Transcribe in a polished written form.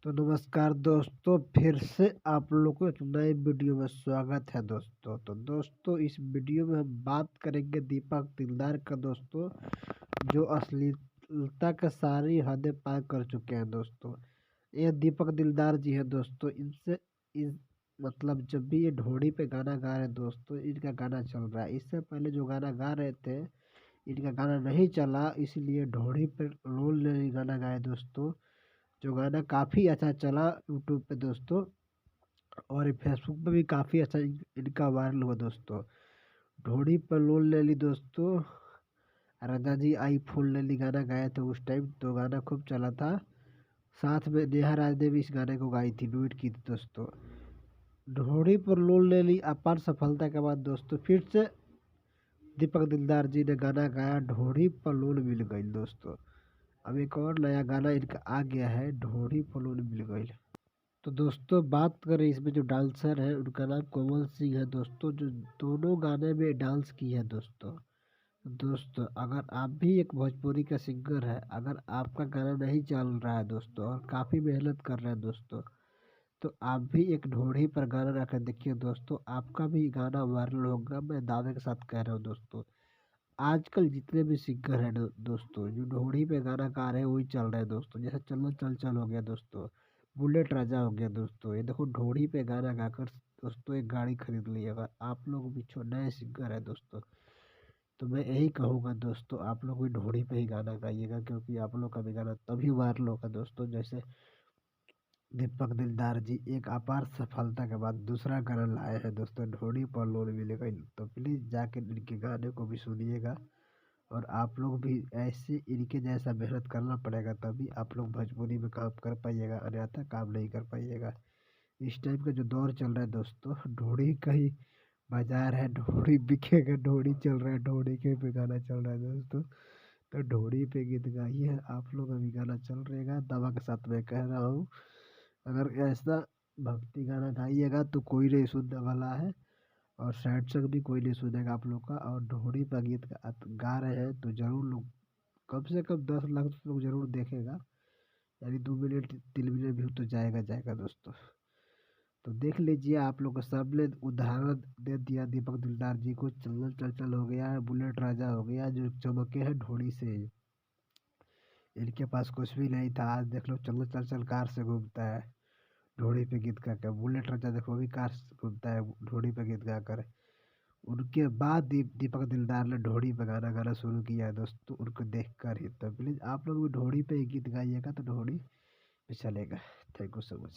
तो नमस्कार दोस्तों, फिर से आप लोगों को एक नए वीडियो में स्वागत है दोस्तों। तो दोस्तों, इस वीडियो में हम बात करेंगे दीपक दिलदार का दोस्तों, जो अश्लीलता का सारी हदें पार कर चुके हैं दोस्तों। ये दीपक दिलदार जी हैं दोस्तों। इनसे इस मतलब जब भी ये ढोड़ी पे गाना गा रहे हैं दोस्तों, इनका गाना चल रहा है। इससे पहले जो गाना गा रहे थे, इनका गाना नहीं चला, इसलिए ढोड़ी पे लोल ले गाना गाए दोस्तों। जो गाना काफ़ी अच्छा चला यूट्यूब पे दोस्तों, और फेसबुक पे भी काफ़ी अच्छा इनका वायरल हुआ दोस्तों। ढोड़ी पर लोल ले ली दोस्तों। राजा जी आई फूल ले ली गाना गाए थे उस टाइम, तो गाना खूब चला था। साथ में नेहा राज ने भी इस गाने को गाई थी, डुएट की थी दोस्तों। ढोड़ी पर लोल ले ली अपार सफलता के बाद दोस्तों, फिर से दीपक दिलदार जी ने गाना गाया, ढोड़ी पर लोल मिल गई दोस्तों। अब एक और नया गाना इनका आ गया है, ढोड़ी पर लोल मिल गई। तो दोस्तों, बात करें इसमें जो डांसर है, उनका नाम कोमल सिंह है दोस्तों, जो दोनों गाने में डांस की है दोस्तों। दोस्तों, अगर आप भी एक भोजपुरी का सिंगर है, अगर आपका गाना नहीं चल रहा है दोस्तों और काफ़ी मेहनत कर रहे हैं दोस्तों, तो आप भी एक ढोढ़ी पर गाना रखकर देखिए दोस्तों, आपका भी गाना वायरल होगा। मैं दावे के साथ कह रहा हूँ दोस्तों। आजकल जितने भी सिंगर हैं दोस्तों, जो ढोढ़ी पे गाना गा रहे हैं वही चल रहे हैं दोस्तों। जैसे चलो चल चल हो गया दोस्तों, बुलेट राजा हो गया दोस्तों। ये देखो, ढोढ़ी पे गाना गाकर दोस्तों एक गाड़ी खरीद ली। अगर आप लोग भी नए सिंगर है दोस्तों, तो मैं यही कहूँगा दोस्तों, आप लोग भी ढोढ़ी पे ही गाना गाइएगा, क्योंकि आप लोग का भी गाना तभी वायरल होगा दोस्तों। जैसे दीपक दिलदार जी एक अपार सफलता के बाद दूसरा गाना लाए हैं दोस्तों, ढोढ़ी पर लोल मिलेगा। तो प्लीज़ जाके इनके गाने को भी सुनिएगा, और आप लोग भी ऐसे इनके जैसा मेहनत करना पड़ेगा, तभी आप लोग भोजपुरी में काम कर पाइएगा, अन्यथा काम नहीं कर पाइएगा। इस टाइप का जो दौर चल रहा है दोस्तों, ढोढ़ी का ही बाजार है, ढोढ़ी बिकेगा, ढोढ़ी चल रहा है, ढोढ़ी के पे गाना चल रहा है दोस्तों। तो ढोढ़ी पे गीत गाइए, आप लोग अभी गाना चल रहेगा, दवा के साथ मैं कह रहा हूँ। अगर ऐसा भक्ति गाना गाइएगा तो कोई नहीं सुनने वाला है, और सैड सॉन्ग भी कोई नहीं सुनेगा आप लोग का। और ढोढ़ी पर गीत गा रहे हैं तो जरूर लोग, कम से कम 10 लाख लोग जरूर देखेगा। यानी 2 मिनट 3 मिनट व्यू तो जाएगा जाएगा दोस्तों। तो देख लीजिए, आप लोग को सबने उदाहरण दे दिया। दीपक दिलदार जी को चल चल चल हो गया है, बुलेट राजा हो गया, जो चमके हैं ढोड़ी से। इनके पास कुछ भी नहीं था, आज देख लो चल चल चल कार से घूमता है ढोड़ी पे गीत गा कर। बुलेट राजा देखो भी कार से घूमता है ढोड़ी पे गीत गा कर। उनके बाद दीपक दिलदार ने ढोड़ी पे गाना गाना शुरू किया है दोस्तों, उनको देख कर ही। तो प्लीज़ आप लोग भी ढोड़ी पे ही गीत गाइएगा, तो ढोड़ी पे चलेगा। Thank you so much.